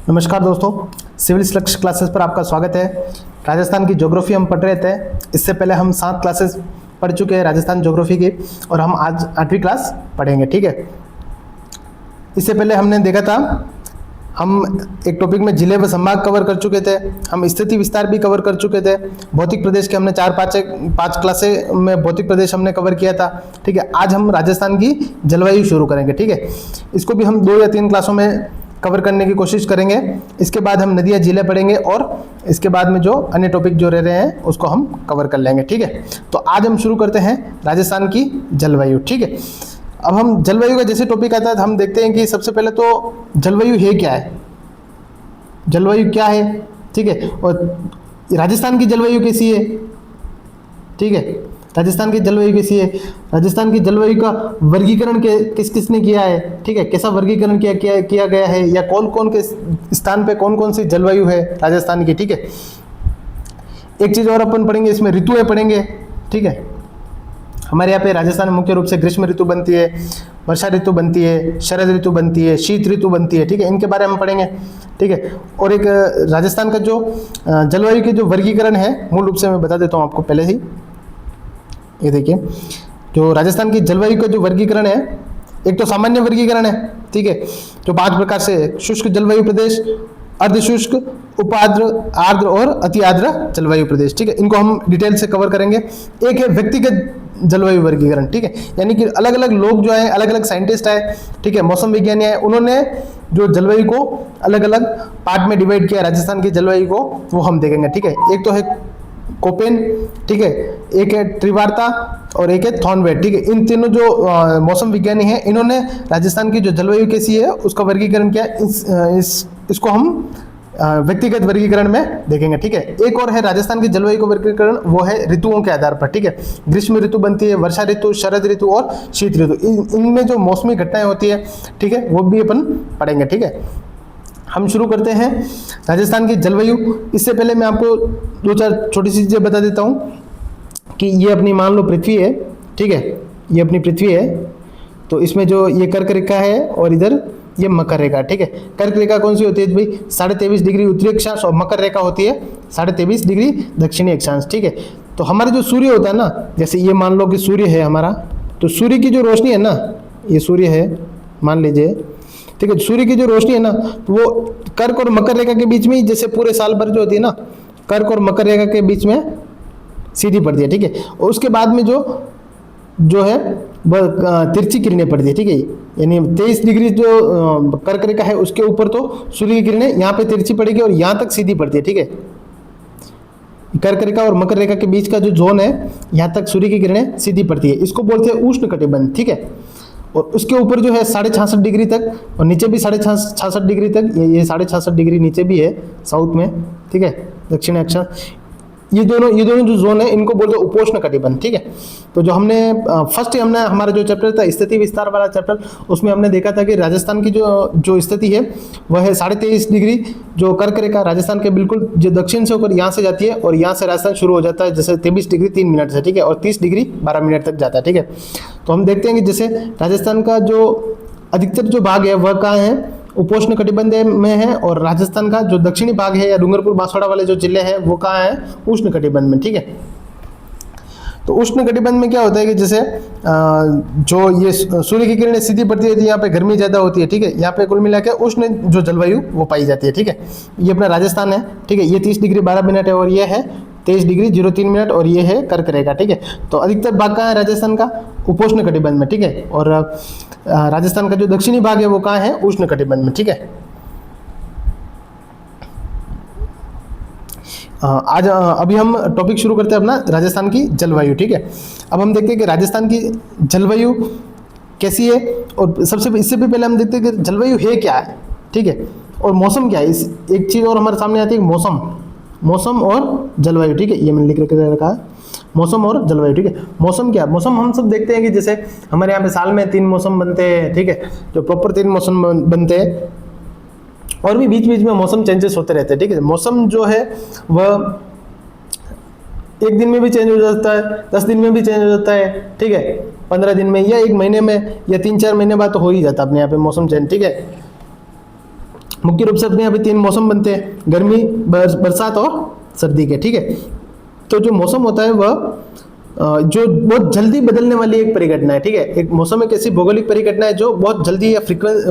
नमस्कार दोस्तों, सिविल लक्ष्य क्लासेस पर आपका स्वागत है। राजस्थान की ज्योग्राफी हम पढ़ रहे थे। इससे पहले हम 7 क्लासेस पढ़ चुके हैं राजस्थान ज्योग्राफी की, और हम आज 8वीं क्लास पढ़ेंगे। ठीक है, इससे पहले हमने देखा था, हम एक टॉपिक में जिले व संभाग कवर कर चुके थे, हम स्थिति विस्तार भी कवर कर चुके थे। भौतिक प्रदेश के हमने 4-5 क्लासे में भौतिक प्रदेश हमने कवर किया था। ठीक है, आज हम राजस्थान की जलवायु शुरू करेंगे। ठीक है, इसको भी हम 2 या 3 क्लासों में कवर करने की कोशिश करेंगे। इसके बाद हम नदियाँ जिले पढ़ेंगे, और इसके बाद में जो अन्य टॉपिक जो रह रहे हैं उसको हम कवर कर लेंगे। ठीक है, तो आज हम शुरू करते हैं राजस्थान की जलवायु। ठीक है, अब हम जलवायु का जैसे टॉपिक आता है तो हम देखते हैं कि सबसे पहले तो जलवायु है क्या है, जलवायु क्या है। ठीक है, और राजस्थान की जलवायु कैसी है। ठीक है, राजस्थान की जलवायु कैसी है, राजस्थान की जलवायु का वर्गीकरण किस किसने किया है। ठीक है, कैसा वर्गीकरण किया गया है, या कौन कौन के स्थान पे कौन कौन सी जलवायु है राजस्थान की। ठीक है, एक चीज़ और अपन पढ़ेंगे, इसमें ऋतुएं पढ़ेंगे। ठीक है, हमारे यहाँ पे राजस्थान में मुख्य रूप से ग्रीष्म ऋतु बनती है, वर्षा ऋतु बनती है, शरद ऋतु बनती है, शीत ऋतु बनती है। ठीक है, इनके बारे में हम पढ़ेंगे। ठीक है, और एक राजस्थान का जो जलवायु के जो वर्गीकरण है, मूल रूप से मैं बता देता हूँ आपको पहले ही। ये देखिए, जो राजस्थान की जलवायु का जो वर्गीकरण है, एक तो सामान्य वर्गीकरण है। ठीक है, जो 5 प्रकार से शुष्क जलवायु प्रदेश, अर्धशुष्क, उपाद्र, आर्द्र और अति आर्द्र जलवायु प्रदेश। ठीक है, इनको हम डिटेल से कवर करेंगे। एक है व्यक्तिगत जलवायु वर्गीकरण। ठीक है, यानी कि अलग अलग लोग जो है, अलग अलग साइंटिस्ट है, ठीक है, मौसम विज्ञानी है, उन्होंने जो जलवायु को अलग अलग पार्ट में डिवाइड किया राजस्थान की जलवायु को, वो हम देखेंगे। ठीक है, एक तो है कोपेन, ठीक है, एक है त्रिवार्ता और एक है थॉर्नवेट। ठीक है, इन तीनों जो मौसम विज्ञानी हैं, इन्होंने राजस्थान की जो जलवायु कैसी है उसका वर्गीकरण किया। इसको हम व्यक्तिगत वर्गीकरण में देखेंगे। ठीक है, एक और है राजस्थान की जलवायु का वर्गीकरण, वो है ऋतुओं के आधार पर। ठीक है, ग्रीष्म ऋतु बनती है, वर्षा ऋतु, शरद ऋतु और शीत ऋतु। इनमें जो मौसमी घटनाएं होती है, ठीक है, वो भी अपन पढ़ेंगे। ठीक है, हम शुरू करते हैं राजस्थान की जलवायु। इससे पहले मैं आपको 2-4 छोटी सी चीज़ें बता देता हूँ कि ये अपनी मान लो पृथ्वी है। ठीक है, ये अपनी पृथ्वी है, तो इसमें जो ये कर्क रेखा है और इधर ये मकर रेखा। ठीक है, कर्क रेखा कौन सी होती है भाई, 23.5 डिग्री उत्तरी अक्षांश, और मकर रेखा होती है 23.5 डिग्री दक्षिणी अक्षांश। ठीक है, तो हमारा जो सूर्य होता है ना, जैसे ये मान लो कि सूर्य है हमारा, तो सूर्य की जो रोशनी है ना, ये सूर्य है मान लीजिए। ठीक है, सूर्य की जो रोशनी है ना, तो वो कर्क और मकर रेखा के बीच में ही, जैसे पूरे साल भर जो होती है ना, कर्क और मकर रेखा के बीच में सीधी पड़ती है। ठीक है, और उसके बाद में जो है वह तिरछी किरणें पड़ती है। ठीक है, यानी 23 डिग्री जो कर्क रेखा है उसके ऊपर तो सूर्य की किरणें यहाँ पे तिरछी पड़ेगी और यहाँ तक सीधी पड़ती है। ठीक है, कर्क रेखा और मकर रेखा के बीच का जो जोन है, यहाँ तक सूर्य की किरणें सीधी पड़ती है, इसको बोलते हैं उष्ण कटिबंध। ठीक है, और उसके ऊपर जो है 66.5 डिग्री तक, और नीचे भी 66.5 डिग्री तक, ये 66.5 डिग्री नीचे भी है साउथ में। ठीक है, दक्षिण अक्षांश, ये दोनों जो जोन है, इनको बोलते हैं उपोष्ण कटिबंध। ठीक है, तो जो हमने हमने हमारा जो चैप्टर था स्थिति विस्तार वाला चैप्टर, उसमें हमने देखा था कि राजस्थान की जो स्थिति है वह है 23.5 डिग्री जो कर्क रेखा राजस्थान के बिल्कुल जो दक्षिण से होकर यहाँ से जाती है, और यहाँ से राजस्थान शुरू हो जाता है जैसे 23 डिग्री 3 मिनट से। ठीक है, और 30 डिग्री 12 मिनट तक जाता है। ठीक है, तो हम देखते हैं कि जैसे राजस्थान का जो अधिकतर जो भाग है वह कहाँ है, उपोष्ण कटिबंध में है, और राजस्थान का जो दक्षिणी भाग है या डूंगरपुर बांसवाड़ा वाले जो जिले हैं वो कहाँ है, उष्ण कटिबंध में। ठीक है, तो उष्ण कटिबंध में क्या होता है कि जैसे जो ये सूर्य की किरणें सीधी पड़ती है, तो यहाँ पे गर्मी ज़्यादा होती है। ठीक है, यहाँ पे कुल मिला के उष्ण जो जलवायु वो पाई जाती है। ठीक है, ये अपना राजस्थान है। ठीक है, ये 30 डिग्री 12 मिनट है, और ये है 23 डिग्री 03 मिनट, और ये है कर्क रेखा। ठीक है, तो अधिकतर भाग कहाँ है राजस्थान का, उपोष्ण कटिबंध में। ठीक है, और राजस्थान का जो दक्षिणी भाग है वो कहाँ है, उष्ण कटिबंध में। ठीक है, आज अभी हम टॉपिक शुरू करते हैं अपना राजस्थान की जलवायु। ठीक है, अब हम देखते हैं कि राजस्थान की जलवायु कैसी है, और इससे भी पहले हम देखते हैं कि जलवायु है क्या है। ठीक है, और मौसम क्या है। एक चीज़ और हमारे सामने आती है, मौसम और जलवायु। ठीक है, ये मैंने लिख रखा है, मौसम और जलवायु। ठीक है, मौसम क्या है, मौसम हम सब देखते हैं कि जैसे हमारे यहाँ पे साल में 3 मौसम बनते हैं। ठीक है, जो प्रॉपर 3 मौसम बनते हैं, और भी बीच बीच में मौसम चेंजेस होते रहते हैं। ठीक है, मौसम जो है वह एक दिन में भी चेंज हो जाता है, 10 दिन में भी चेंज हो जाता है। ठीक है, 15 दिन में, या 1 महीने में, या 3-4 महीने बाद तो हो ही जाता है अपने यहाँ पे मौसम चेंज। ठीक है, मुख्य रूप से अपने यहाँ पे 3 मौसम बनते हैं, गर्मी, बरसात और सर्दी के, ठीक है। तो जो मौसम होता है वह जो बहुत जल्दी बदलने वाली एक परिघटना है, ठीक है। एक मौसम एक ऐसी भौगोलिक परिघटना है जो बहुत जल्दी या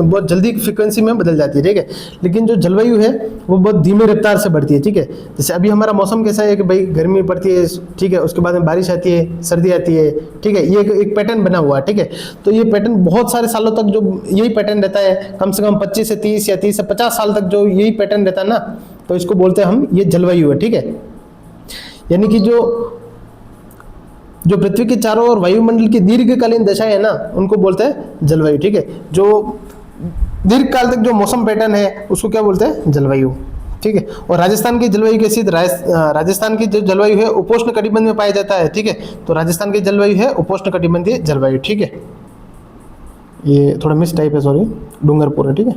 बहुत जल्दी फ्रीक्वेंसी में बदल जाती है, ठीक है। लेकिन जो जलवायु है वो बहुत धीमे रफ्तार से बढ़ती है, ठीक है। जैसे अभी हमारा मौसम कैसा है कि भाई गर्मी पड़ती है, ठीक है, उसके बाद में बारिश आती है, सर्दी आती है, ठीक है। ये एक पैटर्न बना हुआ है, ठीक है। तो ये पैटर्न बहुत सारे सालों तक जो यही पैटर्न रहता है, कम से कम 25 से 30 या 30 से 50 साल तक जो यही पैटर्न रहता है ना, तो इसको बोलते हैं हम, ये जलवायु है, ठीक है। यानी कि जो पृथ्वी के चारों ओर वायुमंडल की दीर्घकालीन दशाएं है ना, उनको बोलते हैं जलवायु, ठीक है। जो दीर्घ काल तक जो मौसम पैटर्न है उसको क्या बोलते हैं, जलवायु, ठीक है। और राजस्थान की जलवायु कैसी, राजस्थान की जो जलवायु है उपोष्ण कटिबंध में पाया जाता है, ठीक है। तो राजस्थान की जलवायु है उपोष्ण कटिबंधीय जलवायु, ठीक है। ये थोड़ा मिस टाइप है, सॉरी, डूंगरपुर है, ठीक है।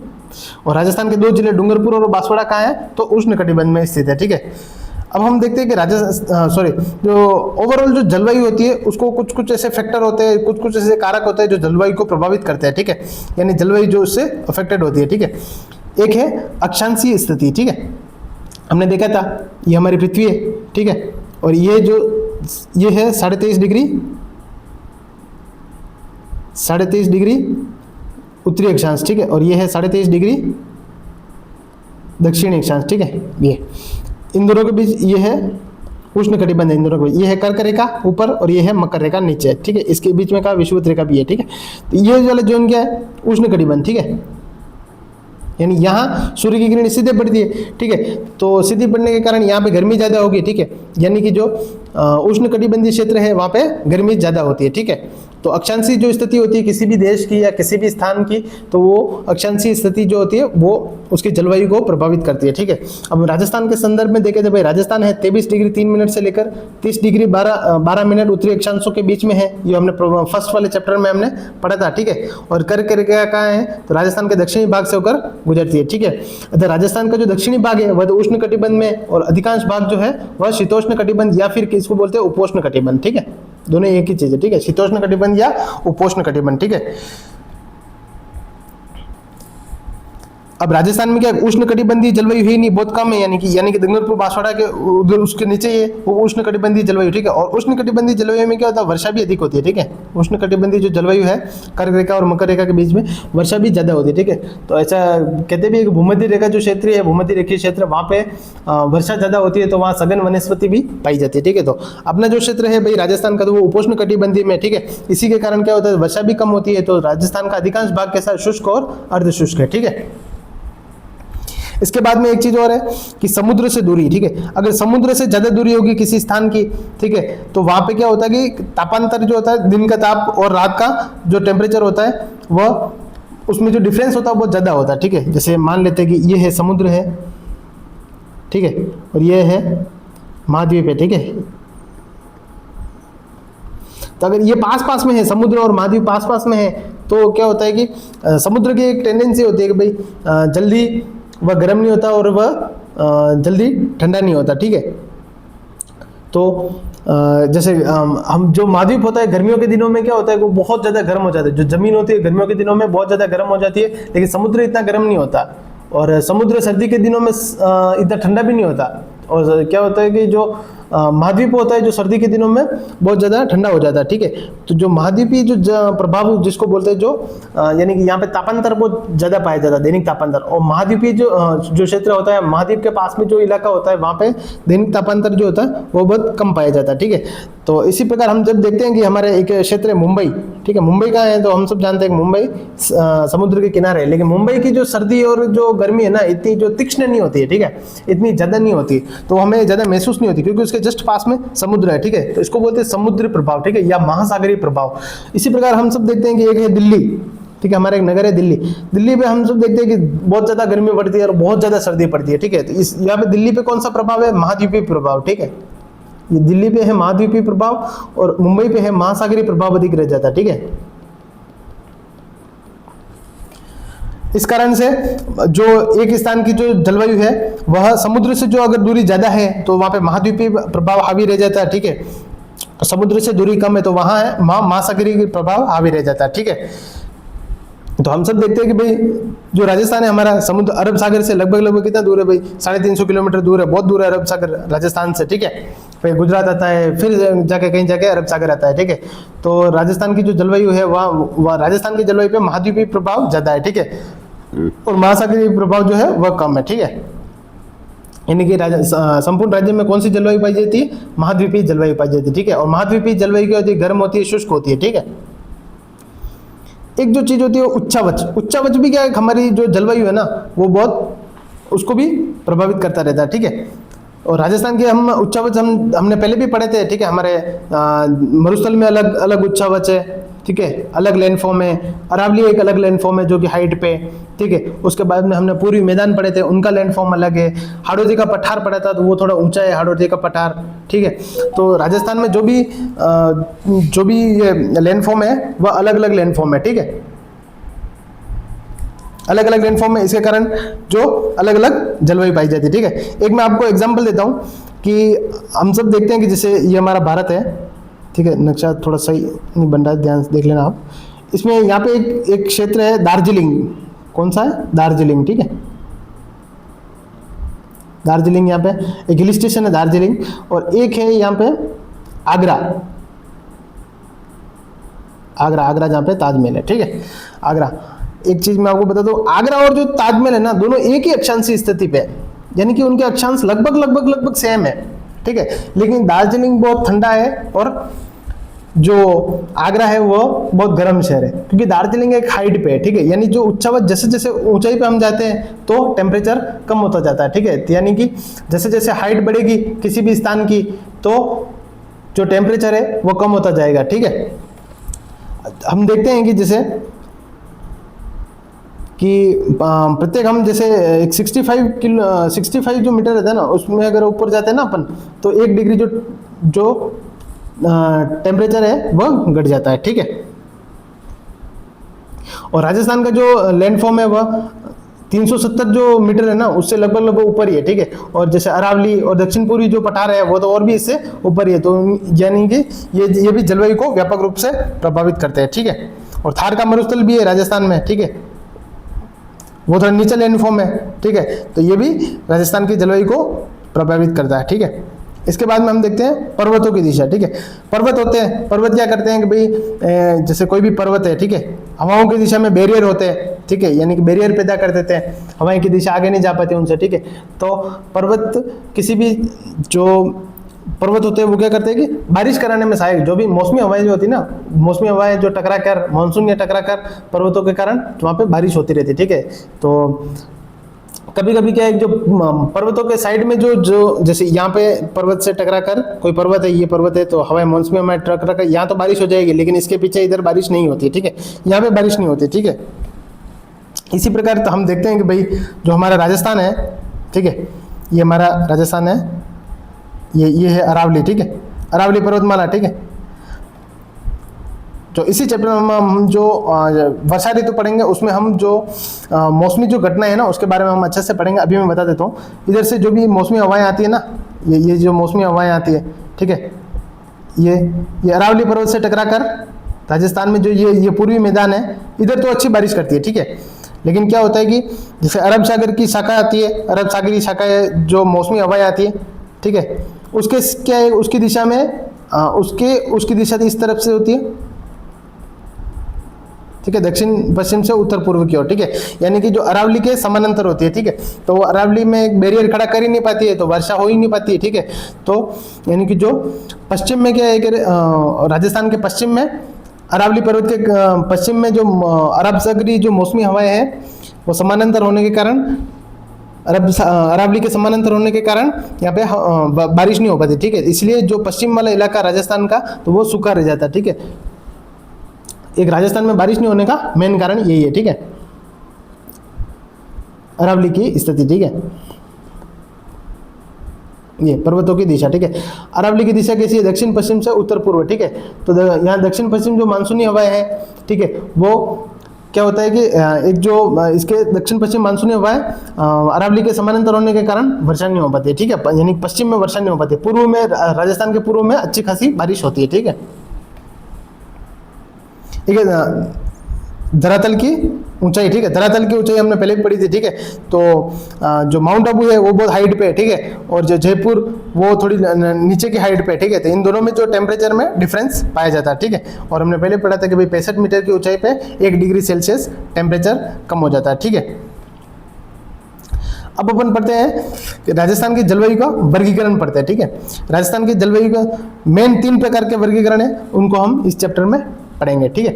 और राजस्थान के 2 जिले डूंगरपुर और बांसवाड़ा कहाँ है, तो उष्ण कटिबंध में स्थित है, ठीक है। अब हम देखते हैं कि जो ओवरऑल जो जलवायु होती है उसको कुछ कुछ ऐसे फैक्टर होते हैं, कुछ कुछ ऐसे कारक होते हैं जो जलवायु को प्रभावित करते हैं, ठीक है। यानी जलवायु जो उससे अफेक्टेड होती है, ठीक है। एक है अक्षांशीय स्थिति, ठीक है। हमने देखा था ये हमारी पृथ्वी है, ठीक है। और ये है 23.5 डिग्री उत्तरी अक्षांश, ठीक है। और ये है 23.5 डिग्री दक्षिणी अक्षांश, ठीक है। ये इन दोनों के बीच ये है उष्ण कटिबंध, इन दोनों के बीच ये है कर्क रेखा ऊपर और ये है मकर रेखा नीचे, ठीक है। इसके बीच में का विषुवत रेखा भी है, ठीक है। तो ये वाला जोन क्या है, उष्ण कटिबंध, ठीक है। यानी यहाँ सूर्य की किरण सीधे पड़ती है, ठीक है। तो सीधे पड़ने के कारण यहाँ पे गर्मी ज़्यादा होगी, ठीक है। यानी कि जो उष्ण कटिबंधीय क्षेत्र है वहाँ पे गर्मी ज़्यादा होती है, ठीक है। तो अक्षांशीय जो स्थिति होती है किसी भी देश की या किसी भी स्थान की, तो वो अक्षांशीय स्थिति जो होती है वो उसकी जलवायु को प्रभावित करती है, ठीक है। अब राजस्थान के संदर्भ में देखें तो भाई राजस्थान है 23 डिग्री 3 मिनट से लेकर 30 डिग्री 12 मिनट उत्तरी अक्षांशों के बीच में है। ये हमने फर्स्ट वाले चैप्टर में हमने पढ़ा था, ठीक है। और कर्क रेखा कहाँ है, तो राजस्थान के दक्षिणी भाग से होकर गुजरती है, ठीक है। अतः राजस्थान का जो दक्षिणी भाग है वह तो उष्ण कटिबंध में, और अधिकांश भाग जो है वह शीतोष्ण कटिबंध या फिर किसको बोलते हैं, उपोष्ण कटिबंध, ठीक है। दोनों एक ही चीज है, ठीक है, शीतोष्ण कटिबंध या उपोष्ण कटिबंध, ठीक है। अब राजस्थान में क्या उष्ण कटिबंधीय जलवायु है नहीं, बहुत कम है, यानी कि डूंगरपुर बांसवाड़ा के उधर उसके नीचे ही है वो उष्ण कटिबंधीय जलवायु, ठीक है। और उष्ण कटिबंधीय जलवायु में क्या होता है, वर्षा भी अधिक होती है, ठीक है। उष्ण कटिबंधीय जो जलवायु है कर्क रेखा और मकर रेखा के बीच में वर्षा भी ज्यादा होती है, ठीक है। तो ऐसा कहते भी भूमध्य रेखा जो क्षेत्र है, भूमध्य रेखीय क्षेत्र, वहाँ पे वर्षा ज्यादा होती है तो वहाँ सघन वनस्पति भी पाई जाती है, ठीक है। तो अपना जो क्षेत्र है भाई राजस्थान का, तो वो उपोष्ण कटिबंधीय में, ठीक है। इसी के कारण क्या होता है, वर्षा भी कम होती है, तो राजस्थान का अधिकांश भाग कैसा शुष्क और अर्धशुष्क है, ठीक है। इसके बाद में एक चीज और है कि समुद्र से दूरी, ठीक है। अगर समुद्र से ज्यादा दूरी होगी किसी स्थान की, ठीक है, तो वहां पे क्या होता है कि तापांतर जो होता है, दिन का ताप और रात का जो टेम्परेचर होता है वह उसमें जो डिफरेंस होता है बहुत ज्यादा होता है, ठीक है। जैसे मान लेते हैं कि ये है समुद्र है, ठीक है, और ये है महाद्वीप है, ठीक है। तो अगर ये पास पास में है, समुद्र और महाद्वीप पास पास में है, तो क्या होता है कि समुद्र की एक टेंडेंसी होती है कि भाई जल्दी वह गर्म नहीं होता और वह जल्दी ठंडा नहीं होता, ठीक है। तो जैसे हम जो महाद्वीप होता है गर्मियों के दिनों में क्या होता है वो बहुत ज़्यादा गर्म हो जाता है, जो जमीन होती है गर्मियों के दिनों में बहुत ज़्यादा गर्म हो जाती है, लेकिन समुद्र इतना गर्म नहीं होता, और समुद्र सर्दी के दिनों में इतना ठंडा भी नहीं होता। और क्या होता है कि जो महाद्वीप होता है जो सर्दी के दिनों में बहुत ज़्यादा ठंडा हो जाता है, ठीक है। तो जो महाद्वीपी जो प्रभाव जिसको बोलते हैं, जो यानी कि यहाँ पे तापांतर बहुत ज़्यादा पाया जाता है, दैनिक तापांतर। और महाद्वीपी जो क्षेत्र होता है, महाद्वीप के पास में जो इलाका होता है वहाँ पे दैनिक तापांतर जो होता है वो बहुत कम पाया जाता है, ठीक है। तो इसी प्रकार हम जब देखते हैं कि हमारे एक क्षेत्र है मुंबई, ठीक है, मुंबई कहाँ है, तो हम सब जानते हैं कि मुंबई समुद्र के किनारे है, लेकिन मुंबई की जो सर्दी और जो गर्मी है ना इतनी जो तीक्ष्ण नहीं होती है, ठीक है, इतनी ज़्यादा नहीं होती, तो हमें ज़्यादा महसूस नहीं होती क्योंकि उसके जस्ट पास में समुद्र है, ठीक है। तो इसको बोलते हैं समुद्री प्रभाव, ठीक है, या महासागरीय प्रभाव। इसी प्रकार हम सब देखते हैं कि एक है दिल्ली, ठीक है, हमारा एक नगर है दिल्ली। दिल्ली पे हम सब देखते हैं कि बहुत ज़्यादा गर्मी पड़ती है और बहुत ज़्यादा सर्दी पड़ती है, ठीक है। तो इस यहाँ पे दिल्ली पे कौन सा प्रभाव है, महाद्वीपीय प्रभाव, ठीक है। ये दिल्ली पे है महाद्वीपीय प्रभाव और मुंबई पे है महासागरीय प्रभाव अधिक रह जाता है, ठीक है। इस कारण से जो एक स्थान की जो जलवायु है वह समुद्र से जो अगर दूरी ज्यादा है तो वहां पे महाद्वीपीय प्रभाव हावी रह जाता है, ठीक है। समुद्र से दूरी कम है तो वहां है महासागरीय प्रभाव हावी रह जाता है, ठीक है। तो हम सब देखते हैं कि भाई जो राजस्थान है हमारा समुद्र अरब सागर से लगभग कितना दूर है भाई, 350 किलोमीटर दूर है, बहुत दूर है अरब सागर राजस्थान से, ठीक है। फिर गुजरात आता है, फिर जाके कहीं जाके अरब सागर आता है, ठीक है। तो राजस्थान की जो जलवायु है वह राजस्थान की जलवायु पे महाद्वीपीय प्रभाव ज्यादा है, ठीक है, और महासागरीय प्रभाव जो है वह कम है, ठीक है। यानी कि संपूर्ण राज्य में कौन सी जलवायु पाई जाती है, महाद्वीपीय जलवायु पाई जाती है, ठीक है। और महाद्वीपीय जलवायु क्या होती है, गर्म होती है, शुष्क होती है, ठीक है। एक जो चीज होती है उच्चावच भी क्या है, हमारी जो जलवायु है ना वो बहुत उसको भी प्रभावित करता रहता है, ठीक है। और राजस्थान के हम उच्चावच हमने पहले भी पढ़े थे, ठीक है। हमारे मरुस्थल में अलग अलग उच्चावच है, ठीक है, अलग लैंडफॉर्म है। अरावली एक अलग लैंडफॉर्म है जो कि हाइट पे, ठीक है। उसके बाद में हमने पूर्वी मैदान पढ़े थे, उनका लैंडफॉर्म अलग है। हाड़ौती का पठार पढ़ा था तो वो थोड़ा ऊंचा है, हाड़ौती का पठार, ठीक है। तो राजस्थान में जो भी ये लैंडफॉर्म है वह अलग अलग लैंडफॉर्म है, ठीक है, अलग अलग लैंडफॉर्म है। इसके कारण जो अलग अलग जलवायु पाई जाती है, ठीक है। एक मैं आपको एग्जांपल देता हूँ कि हम सब देखते हैं कि जैसे ये हमारा भारत है, ठीक है। नक्शा थोड़ा सही नहीं बन रहा है, ध्यान से देख लेना आप। इसमें यहाँ पे एक क्षेत्र है दार्जिलिंग, कौन सा है, दार्जिलिंग, ठीक है। दार्जिलिंग यहाँ पे एक हिल स्टेशन है दार्जिलिंग, और एक है यहाँ पे आगरा, आगरा जहाँ पे ताजमहल है, ठीक है, आगरा। एक चीज मैं आपको बता दूं, आगरा और जो ताजमहल है ना दोनों एक ही अक्षांशीय स्थिति पे है, यानी कि उनके अक्षांश लगभग सेम है, ठीक है। लेकिन दार्जिलिंग बहुत ठंडा है और जो आगरा है वो बहुत गर्म शहर है, क्योंकि दार्जिलिंग एक हाइट पे है, ठीक है। यानी जो उच्चावच जैसे जैसे ऊंचाई पे हम जाते हैं तो टेम्परेचर कम होता जाता है, ठीक है। यानी कि जैसे जैसे हाइट बढ़ेगी किसी भी स्थान की तो जो टेम्परेचर है वो कम होता जाएगा, ठीक है। हम देखते हैं कि जैसे कि प्रत्येक हम जैसे एक 65 जो मीटर रहता है ना उसमें अगर ऊपर जाते हैं ना अपन तो 1 डिग्री जो टेम्परेचर है वह घट जाता है, ठीक है। और राजस्थान का जो लैंडफॉर्म है वह 370 जो मीटर है ना उससे लगभग ऊपर ही है, ठीक है। और जैसे अरावली और दक्षिण पूर्वी जो पठार है वो तो और भी इससे ऊपर ही है, तो यानी कि ये भी जलवायु को व्यापक रूप से प्रभावित करते हैं, ठीक है। और थार का मरुस्थल भी है राजस्थान में, ठीक है, वो थोड़ा नीचे लैंडफॉर्म है, ठीक है। तो ये भी राजस्थान की जलवायु को प्रभावित करता है, ठीक है। इसके बाद में हम देखते हैं पर्वतों की दिशा, ठीक है। पर्वत होते हैं, पर्वत क्या करते हैं कि भाई जैसे कोई भी पर्वत है, ठीक है, हवाओं की दिशा में बैरियर होते हैं, ठीक है, यानी कि बैरियर पैदा कर देते हैं, हवाएं की दिशा आगे नहीं जा पाती उनसे, ठीक है। तो पर्वत किसी भी जो पर्वत होते हैं वो क्या करते हैं कि बारिश कराने में सहायक, जो भी मौसमी हवाएं जो होती है ना, मौसमी हवाएं जो टकरा कर मानसून या टकरा कर पर्वतों के कारण वहाँ पे बारिश होती रहती है, ठीक है। तो कभी कभी क्या है जो पर्वतों के साइड में जो जैसे यहाँ पे पर्वत से टकरा कर कोई पर्वत है, ये पर्वत है तो हवाएं मौसमी हवाएं टकरा कर यहाँ तो बारिश हो जाएगी, लेकिन इसके पीछे इधर बारिश नहीं होती, ठीक है, यहाँ पे बारिश नहीं होती, ठीक है। इसी प्रकार तो हम देखते हैं कि भाई जो हमारा राजस्थान है, ठीक है, ये हमारा राजस्थान है, ये है अरावली, ठीक है, अरावली पर्वतमाला, ठीक है। तो इसी चैप्टर में हम जो वर्षा ऋतु पढ़ेंगे उसमें हम जो मौसमी जो घटना है ना उसके बारे में हम अच्छे से पढ़ेंगे। अभी मैं बता देता हूँ, इधर से जो भी मौसमी हवाएं आती है ना, ये जो मौसमी हवाएं आती है, ठीक है, ये अरावली पर्वत से टकरा कर राजस्थान में जो ये पूर्वी मैदान है इधर तो अच्छी बारिश करती है, ठीक है। लेकिन क्या होता है कि जैसे अरब सागर की शाखा आती है, अरब सागरी शाखा जो मौसमी हवाएं आती है, ठीक है, उसके क्या है उसकी दिशा में उसकी दिशा इस तरफ से होती है, ठीक है, दक्षिण पश्चिम से उत्तर पूर्व की ओर, ठीक है। यानी कि जो अरावली के समानांतर होती है, ठीक है, तो वो अरावली में एक बैरियर खड़ा कर ही नहीं पाती है तो वर्षा हो ही नहीं पाती है, ठीक है। तो यानी कि जो पश्चिम में क्या है कि राजस्थान के पश्चिम में अरावली पर्वत के पश्चिम में जो अरब सागरी जो मौसमी हवाएं हैं वो समानांतर होने के कारण अरावली के समानांतर होने के कारण यहाँ पे बारिश नहीं हो पाती, ठीक है। इसलिए जो पश्चिम वाला इलाका राजस्थान का तो वो सूखा रह जाता है, ठीक है। एक राजस्थान में बारिश नहीं होने का मेन कारण यही है, ठीक है, अरावली की स्थिति, ठीक है। ये पर्वतों की दिशा, ठीक है, अरावली की दिशा कैसी है, दक्षिण पश्चिम से उत्तर पूर्व, ठीक है। तो यहाँ दक्षिण पश्चिम जो मानसूनी हवाएं हैं, ठीक है, वो क्या होता है कि एक जो इसके दक्षिण पश्चिम मानसूनी हवाएं अरावली के समानांतर होने के कारण वर्षा नहीं हो पाती है, ठीक है, यानी पश्चिम में वर्षा नहीं हो पाती, पूर्व में राजस्थान के पूर्व में अच्छी खासी बारिश होती है, ठीक है। धरातल की ऊंचाई, ठीक है, धरातल की ऊंचाई हमने पहले भी पढ़ी थी, ठीक है। तो जो माउंट आबू है वो बहुत हाइट पे है, ठीक है, और जो जयपुर वो थोड़ी नीचे की हाइट पे है, ठीक है। तो इन दोनों में जो टेम्परेचर में डिफरेंस पाया जाता है, ठीक है। और हमने पहले पढ़ा था कि भाई 65 मीटर की ऊंचाई पे 1 डिग्री सेल्सियस टेम्परेचर कम हो जाता है, ठीक है। अब अपन पढ़ते हैं कि राजस्थान की जलवायु का वर्गीकरण पढ़ते हैं, ठीक है। राजस्थान की जलवायु का मेन 3 प्रकार के वर्गीकरण है, उनको हम इस चैप्टर में पढ़ेंगे, ठीक है।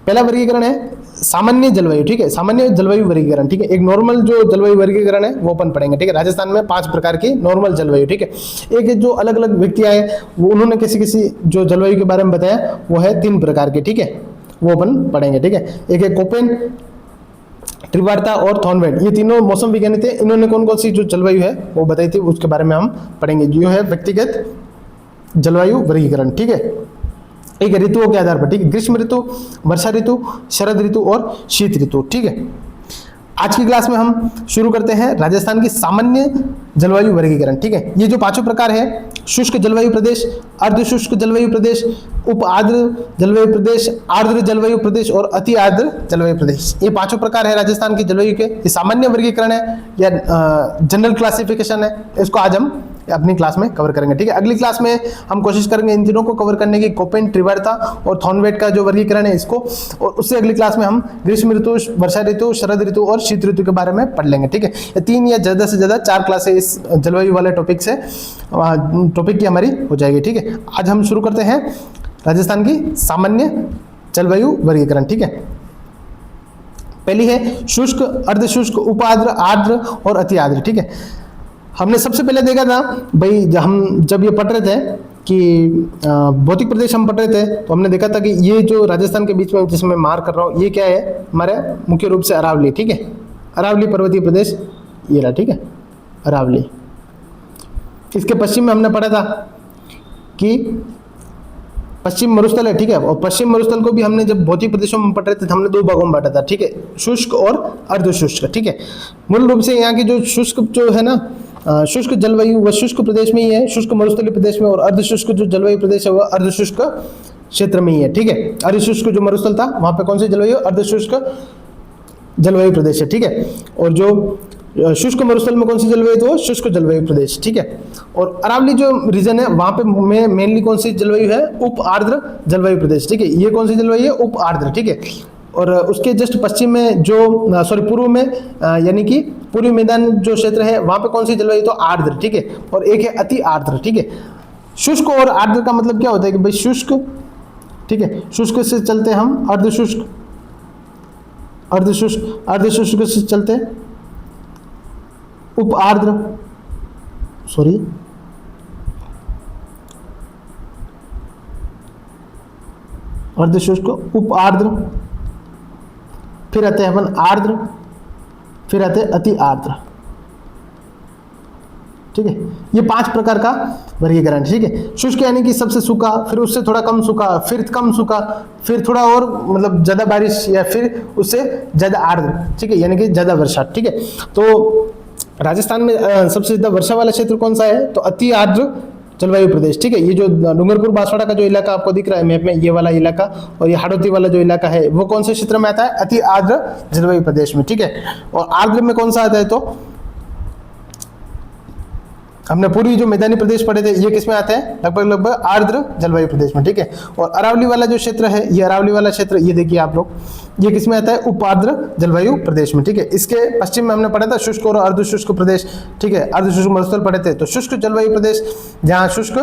पहला वर्गीकरण है सामान्य जलवायु, ठीक है, सामान्य जलवायु वर्गीकरण, ठीक है। एक नॉर्मल जो जलवायु वर्गीकरण है वो अपन पढ़ेंगे, ठीक है। राजस्थान में 5 प्रकार की नॉर्मल जलवायु, ठीक है। एक है जो अलग अलग व्यक्ति आए वो उन्होंने किसी किसी जो जलवायु के बारे में बताया वो है 3 प्रकार की, ठीक है, वो अपन पढ़ेंगे, ठीक है। एक है कोपेन, त्रिवार्ता और थॉर्नवेट, ये तीनों मौसम वैज्ञानिक थे। इन्होंने कौन कौन सी जो जलवायु है वो बताई थी, उसके बारे में हम पढ़ेंगे, जो है व्यक्तिगत जलवायु वर्गीकरण, ठीक है। एक ऋतुओं के आधार पर, ठीक है, ग्रीष्म ऋतु, वर्षा ऋतु, शरद ऋतु और शीत ऋतु, ठीक है। आज की क्लास में हम शुरू करते हैं राजस्थान की सामान्य जलवायु वर्गीकरण, ठीक है। ये जो 5 प्रकार है, शुष्क जलवायु प्रदेश, अर्ध शुष्क जलवायु प्रदेश, उप आर्द्र जलवायु प्रदेश, आर्द्र जलवायु प्रदेश और अति आर्द्र जलवायु प्रदेश, ये 5 प्रकार है राजस्थान की जलवायु के। ये सामान्य वर्गीकरण है या जनरल क्लासिफिकेशन है, इसको आज हम अपनी क्लास में कवर करेंगे, ठीक है। अगली क्लास में हम कोशिश करेंगे इन तीनों को कवर करने की, कोपेन, त्रिवार्ता और थॉर्नवेट का जो वर्गीकरण है इसको, और उससे अगली क्लास में हम ग्रीष्म ऋतु, वर्षा ऋतु, शरद ऋतु और शीत ऋतु के बारे में पढ़ लेंगे, ठीक है। ये 3 या ज़्यादा से ज़्यादा 4 क्लासें इस जलवायु वाले टॉपिक की हमारी हो जाएगी, ठीक है। आज हम शुरू करते हैं राजस्थान की सामान्य जलवायु वर्गीकरण, ठीक है। पहली है शुष्क, अर्धशुष्क, उपाद्र, आर्द्र और अति आर्द्र, ठीक है। हमने सबसे पहले देखा था भाई, हम जब ये पढ़ रहे थे कि भौतिक प्रदेश हम पढ़ रहे थे, तो हमने देखा था कि ये जो राजस्थान के बीच में जिसमें मार्क कर रहा हूँ, ये क्या है, हमारे मुख्य रूप से अरावली, ठीक है, अरावली पर्वतीय प्रदेश ये रहा, ठीक है, अरावली। इसके पश्चिम में हमने पढ़ा था कि पश्चिम मरुस्थल है, ठीक है, और पश्चिम मरुस्थल को भी हमने जब भौतिक प्रदेशों में पढ़ रहे थे तो हमने 2 भागों में बांटा था, ठीक है, शुष्क और अर्धशुष्क, ठीक है। मूल रूप से यहाँ की जो शुष्क जो है ना, शुष्क जलवायु वह शुष्क प्रदेश में ही है, शुष्क मरुस्थलीय प्रदेश में, और अर्धशुष्क जो जलवायु प्रदेश है वह अर्धशुष्क क्षेत्र में ही है, ठीक है। अर्धशुष्क जो मरुस्थल था वहाँ पे कौन सी जलवायु, अर्धशुष्क जलवायु प्रदेश है, ठीक है। और जो शुष्क मरुस्थल में कौन सी जलवायु, तो शुष्क जलवायु प्रदेश, ठीक है। और अरावली जो रीजन है वहाँ पे मेनली कौन सी जलवायु है, उप आर्द्र जलवायु प्रदेश, ठीक है। ये कौन सी जलवायु है, उप आर्द्र, ठीक है। और उसके जस्ट पश्चिम में जो पूर्व में यानी कि पूर्वी मैदान जो क्षेत्र है वहाँ पे कौन सी जलवायु, तो आर्द्र, ठीक है। और एक है अति आर्द्र, ठीक है। शुष्क और आर्द्र का मतलब क्या होता है कि भाई शुष्क, ठीक है, शुष्क से चलते हम अर्धशुष्क, अर्धशुष्क, अर्धशुष्क से चलते उप आर्द्र, अर्धशुष्क, उप आर्द्र, फिर आते हैं अपन आर्द्र, फिर आते हैं अति आर्द्र, ठीक है। ये 5 प्रकार का वर्गीकरण, ठीक है। शुष्क यानी कि सबसे सूखा, फिर उससे थोड़ा कम सूखा, फिर कम सूखा, फिर थोड़ा और मतलब ज्यादा बारिश, या फिर उससे ज्यादा आर्द्र, ठीक है, यानी कि ज्यादा वर्षा, ठीक है। तो राजस्थान में सबसे ज्यादा वर्षा वाला क्षेत्र कौन सा है, तो अति आर्द्र जलवायु प्रदेश, ठीक है। ये जो डूंगरपुर बांसवाड़ा का जो इलाका आपको दिख रहा है मैप में, ये वाला इलाका, और ये हाड़ौती वाला जो इलाका है वो कौन से क्षेत्र में आता है, अति आर्द्र जलवायु प्रदेश में, ठीक है। और आर्द्र में कौन सा आता है, तो हमने पूर्वी जो मैदानी प्रदेश पढ़े थे ये किसमें आते हैं, लगभग आर्द्र जलवायु प्रदेश में, ठीक है। और अरावली वाला जो क्षेत्र है, ये अरावली वाला क्षेत्र, ये देखिए आप लोग, ये किसमें आता है, उपार्द्र जलवायु प्रदेश में, ठीक है। इसके पश्चिम में हमने पढ़ा था शुष्क और अर्धशुष्क प्रदेश, ठीक है, अर्धशुष्क मरुस्थल पढ़े थे। तो शुष्क जलवायु प्रदेश जहाँ शुष्क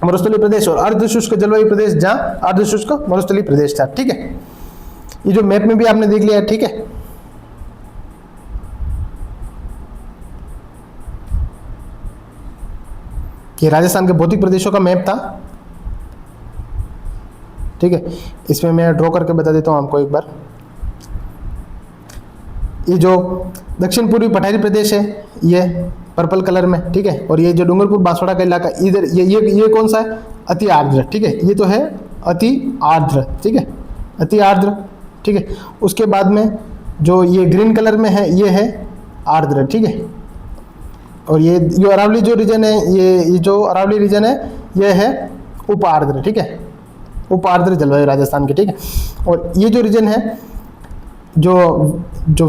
मरुस्थलीय प्रदेश, और अर्धशुष्क जलवायु प्रदेश जहाँ अर्धशुष्क मरुस्थलीय प्रदेश था, ठीक है। ये जो मैप में भी आपने देख लिया, ठीक है। ये राजस्थान के भौतिक प्रदेशों का मैप था, ठीक है। इसमें मैं ड्रॉ करके बता देता हूँ आपको एक बार। ये जो दक्षिण पूर्वी पठारी प्रदेश है ये पर्पल कलर में, ठीक है। और ये जो डूंगरपुर बांसवाड़ा का इलाका इधर, ये कौन सा है, अति आर्द्र, ठीक है। ये तो है अति आर्द्र, ठीक है, अति आर्द्र, ठीक है। उसके बाद में जो ये ग्रीन कलर में है ये है आर्द्र, ठीक है। और ये जो अरावली जो रीजन है, ये जो अरावली रीजन है ये है उप आर्द्र, ठीक है, उप आर्द्र जलवायु राजस्थान की, ठीक है। और ये जो रीजन है जो जो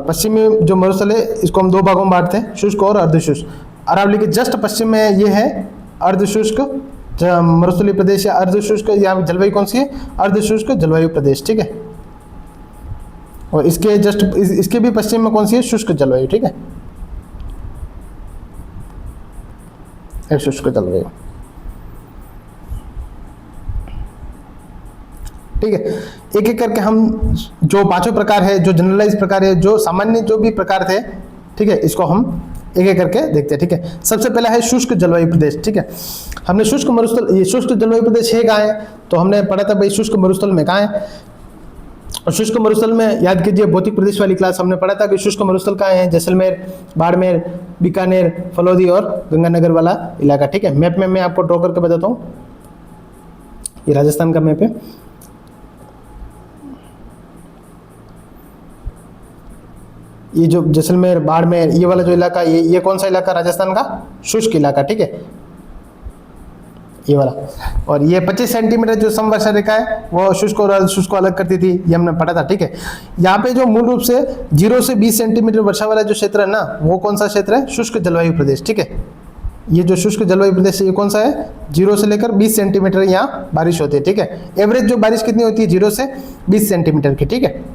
पश्चिमी जो मरुस्थल है इसको हम दो भागों में बांटते हैं, शुष्क और अर्धशुष्क। अरावली के जस्ट पश्चिम में ये है अर्धशुष्क मरुस्थलीय प्रदेश या अर्धशुष्क, यहाँ जलवायु कौन सी है, अर्धशुष्क जलवायु प्रदेश, ठीक है। और इसके जस्ट इसके भी पश्चिम में कौन सी है, शुष्क जलवायु, ठीक है, एक शुष्क जलवायु, ठीक है। एक एक करके हम जो पांचों प्रकार है, जो जनरलाइज प्रकार है, जो सामान्य जो भी प्रकार थे, ठीक है, इसको हम एक एक करके देखते हैं, ठीक है। सबसे पहला है शुष्क जलवायु प्रदेश, ठीक है। हमने शुष्क मरुस्थल, ये शुष्क जलवायु प्रदेश है कहाँ है, तो हमने पढ़ा था भाई शुष्क मरुस्थल में कहाँ है। और शुष्क मरुस्थल में याद कीजिए भौतिक प्रदेश वाली क्लास हमने पढ़ा था कि शुष्क मरुस्थल कहाँ है, जैसलमेर, बाड़मेर, बीकानेर, फलौदी और गंगानगर वाला इलाका, ठीक है। मैप में मैं आपको ड्रॉ करके बताता हूँ, ये राजस्थान का मैप है। ये जो जैसलमेर, बाड़मेर, ये वाला जो इलाका, ये कौन सा इलाका, राजस्थान का शुष्क इलाका, ठीक है, ये वाला। और ये 25 सेंटीमीटर जो समवर्षा रेखा है वो शुष्क और अर्धशुष्क को अलग करती थी, ये हमने पढ़ा था, ठीक है। यहाँ पे जो मूल रूप से 0 से 20 सेंटीमीटर वर्षा वाला जो क्षेत्र है ना, वो कौन सा क्षेत्र है, शुष्क जलवायु प्रदेश, ठीक है। ये जो शुष्क जलवायु प्रदेश है ये कौन सा है, 0 से लेकर 20 सेंटीमीटर यहाँ बारिश होती है, ठीक है। एवरेज जो बारिश कितनी होती है, 0 से 20 सेंटीमीटर की, ठीक है।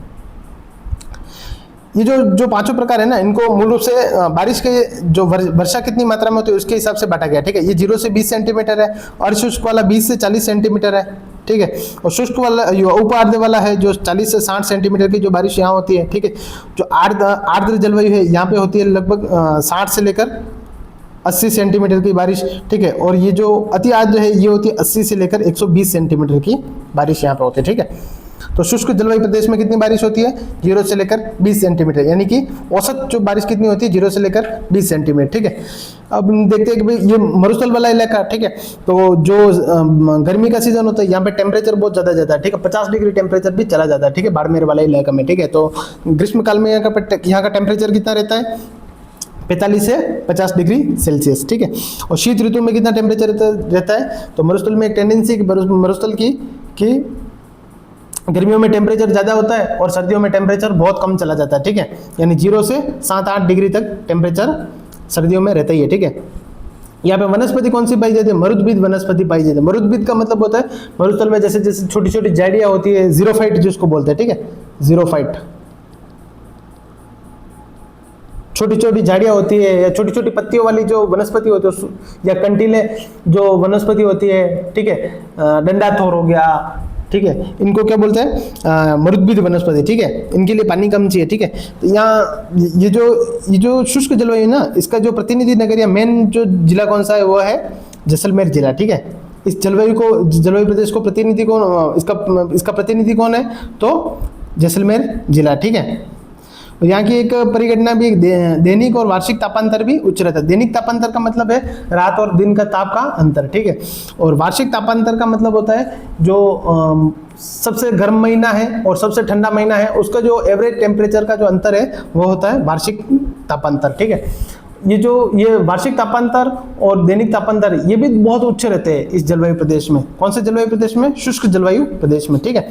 ये जो पांचों प्रकार है ना, इनको मूल रूप से बारिश के जो वर्षा कितनी मात्रा में होती है उसके हिसाब से बांटा गया, ठीक है। ये 0 से 20 सेंटीमीटर है, और शुष्क वाला 20 से 40 सेंटीमीटर है, ठीक है। और शुष्क वाला उप आर्द्र वाला है जो 40 से 60 सेंटीमीटर की जो बारिश यहाँ होती है, ठीक है। जो आर्द्र जलवायु है यहाँ पे होती है लगभग 60 से लेकर 80 सेंटीमीटर की बारिश, ठीक है। और ये जो अति आर्द्र है ये होती है 80 से लेकर 120 सेंटीमीटर की बारिश यहाँ पे होती है, ठीक है। तो शुष्क जलवायु प्रदेश में कितनी बारिश होती है, 0 से लेकर 20 सेंटीमीटर, यानी कि औसत जो बारिश कितनी होती है, 0 से लेकर 20 सेंटीमीटर, ठीक है। अब देखते हैं कि भाई ये मरुस्थल वाला इलाका, ठीक है, तो जो गर्मी का सीजन होता है यहाँ पे टेम्परेचर बहुत ज़्यादा जाता है, ठीक है, 50 डिग्री टेम्परेचर भी चला जाता है, ठीक है, बाड़मेर वाला इलाका में, ठीक है। तो ग्रीष्म काल में यहाँ का टेम्परेचर कितना रहता है, 45 से 50 डिग्री सेल्सियस, ठीक है। और शीत ऋतु में कितना टेम्परेचर रहता है, तो मरुस्थल में एक टेंडेंसी मरुस्थल की गर्मियों में टेम्परेचर ज़्यादा होता है और सर्दियों में टेम्परेचर बहुत कम चला जाता है, ठीक है। यानी 0 से 7-8 डिग्री तक टेम्परेचर सर्दियों में रहता ही है, ठीक है। यहाँ पे वनस्पति कौन सी पाई जाती है, मरुद्भिद वनस्पति पाई जाती है। मरुद्भिद का मतलब होता है मरुस्थल में जैसे जैसे छोटी छोटी झाड़ियाँ होती है, जीरोफाइट जिसको बोलते हैं, ठीक है, जीरोफाइट, छोटी छोटी झाड़ियाँ होती है या छोटी छोटी पत्तियों वाली जो वनस्पति होती है, या कंटीले जो वनस्पति होती है, ठीक है, डंडाथोर हो गया, ठीक है, इनको क्या बोलते हैं, मरुद्भिद वनस्पति, ठीक है। इनके लिए पानी कम चाहिए, ठीक है। तो यहाँ ये जो शुष्क जलवायु ना, इसका जो प्रतिनिधि नगर या मेन जो जिला कौन सा है वो है जैसलमेर जिला, ठीक है। इस जलवायु प्रदेश को प्रतिनिधि कौन, इसका प्रतिनिधि कौन है, तो जैसलमेर जिला, ठीक है। और यहाँ की एक परिघटना भी दैनिक और वार्षिक तापांतर भी उच्च रहता है। दैनिक तापांतर का मतलब है रात और दिन का ताप का अंतर, ठीक है। और वार्षिक तापांतर का मतलब होता है जो सबसे गर्म महीना है और सबसे ठंडा महीना है उसका जो एवरेज टेम्परेचर का जो अंतर है वो होता है वार्षिक तापांतर, ठीक है। ये वार्षिक तापांतर और दैनिक तापांतर ये भी बहुत उच्च रहते हैं इस जलवायु प्रदेश में। कौन से जलवायु प्रदेश में, शुष्क जलवायु प्रदेश में, ठीक है।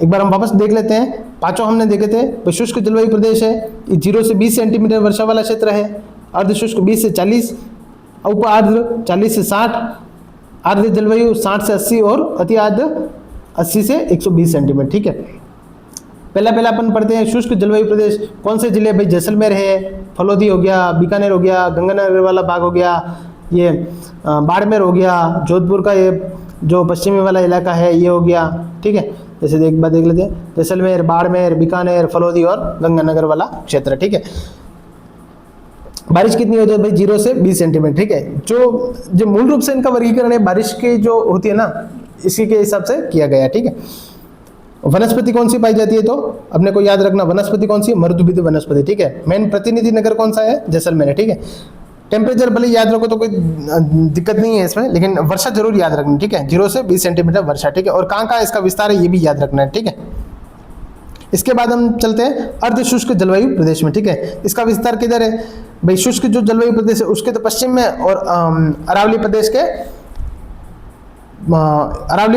एक बार हम वापस देख लेते हैं, पांचों हमने देखे थे। शुष्क जलवायु प्रदेश है, 0 से 20 सेंटीमीटर वर्षा वाला क्षेत्र है। अर्धशुष्क 20 से 40, उप आर्द्र 40 से 60, आर्द्र जलवायु 60 से 80 और अति आर्द्र 80 से 120 सेंटीमीटर, ठीक है। पहला अपन पढ़ते हैं शुष्क जलवायु प्रदेश कौन से जिले, भाई जैसलमेर है, फलौदी हो गया, बीकानेर हो गया, गंगानगर वाला भाग हो गया, ये बाड़मेर हो गया, जोधपुर का ये जो पश्चिमी वाला इलाका है ये हो गया, ठीक है। जैसे एक बार देख लेते हैं, जैसलमेर, बाड़मेर, बीकानेर, फलौदी और गंगानगर वाला क्षेत्र, ठीक है। बारिश कितनी होती है भाई, 0 से 20 सेंटीमीटर, ठीक है। जो मूल रूप से इनका वर्गीकरण है बारिश की जो होती है ना, इसी के हिसाब से किया गया, ठीक है। वनस्पति कौन सी पाई जाती है, तो अपने को याद रखना वनस्पति कौन सी है, मरुद्भिद वनस्पति, ठीक है। मेन प्रतिनिधि नगर कौन सा है, जैसलमेर है, ठीक है। टेम्परेचर भले याद रखो तो कोई दिक्कत नहीं है इसमें, लेकिन वर्षा जरूर याद रखनी, ठीक है। 0 से 20 सेंटीमीटर वर्षा, ठीक है। और कहाँ इसका विस्तार है ये भी याद रखना है, ठीक है। इसके बाद हम चलते हैं अर्धशुष्क जलवायु प्रदेश में, ठीक है। इसका विस्तार किधर है भाई, शुष्क जो जलवायु प्रदेश है उसके तो पश्चिम में और अरावली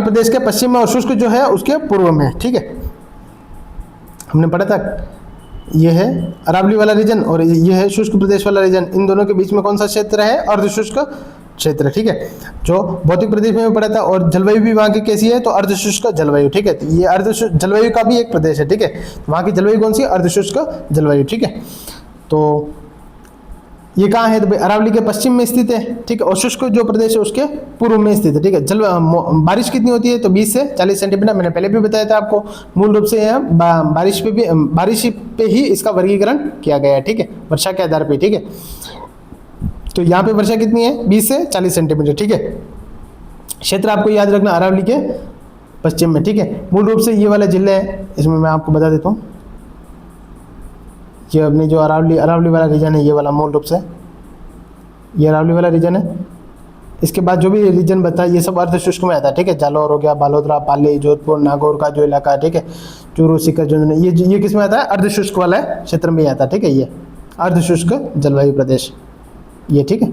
प्रदेश के पश्चिम में और शुष्क जो है उसके पूर्व में, ठीक है। हमने पढ़ा था, ये है अरावली वाला रीजन और ये है शुष्क प्रदेश वाला रीजन। इन दोनों के बीच में कौन सा क्षेत्र है? अर्धशुष्क क्षेत्र, ठीक है, जो भौतिक प्रदेश में पढ़ा था। और जलवायु भी वहाँ की कैसी है? तो अर्धशुष्क जलवायु, ठीक है। तो ये अर्धशुष्क जलवायु का भी एक प्रदेश है, ठीक है। वहाँ की जलवायु कौन सी? अर्धशुष्क जलवायु, ठीक है। तो ये कहाँ है? तो भाई अरावली के पश्चिम में स्थित है, ठीक है। और शुष्क जो प्रदेश है उसके पूर्व में स्थित है, ठीक है। बारिश कितनी होती है? तो 20 से 40 सेंटीमीटर, मैंने पहले भी बताया था आपको। मूल रूप से यह बारिश पे ही इसका वर्गीकरण किया गया है, ठीक है, वर्षा के आधार पे, ठीक है। तो यहाँ पे वर्षा कितनी है? 20 से 40 सेंटीमीटर, ठीक है। क्षेत्र आपको याद रखना अरावली के पश्चिम में, ठीक है। मूल रूप से ये वाले जिले हैं, इसमें मैं आपको बता देता हूँ। ये अपनी जो अरावली वाला रीजन है, ये वाला मूल रूप से ये अरावली वाला रीजन है। इसके बाद जो भी रीजन बता ये सब अर्धशुष्क में आता है, ठीक है। जालौर हो गया, बालोतरा, पाली, जोधपुर, नागौर का जो इलाका है, ठीक है, चूरू, सीकर, झुंझुनू, ये किस में आता है? अर्धशुष्क वाला क्षेत्र में ही आता है, ठीक है। ये अर्धशुष्क जलवायु प्रदेश, ये, ठीक है।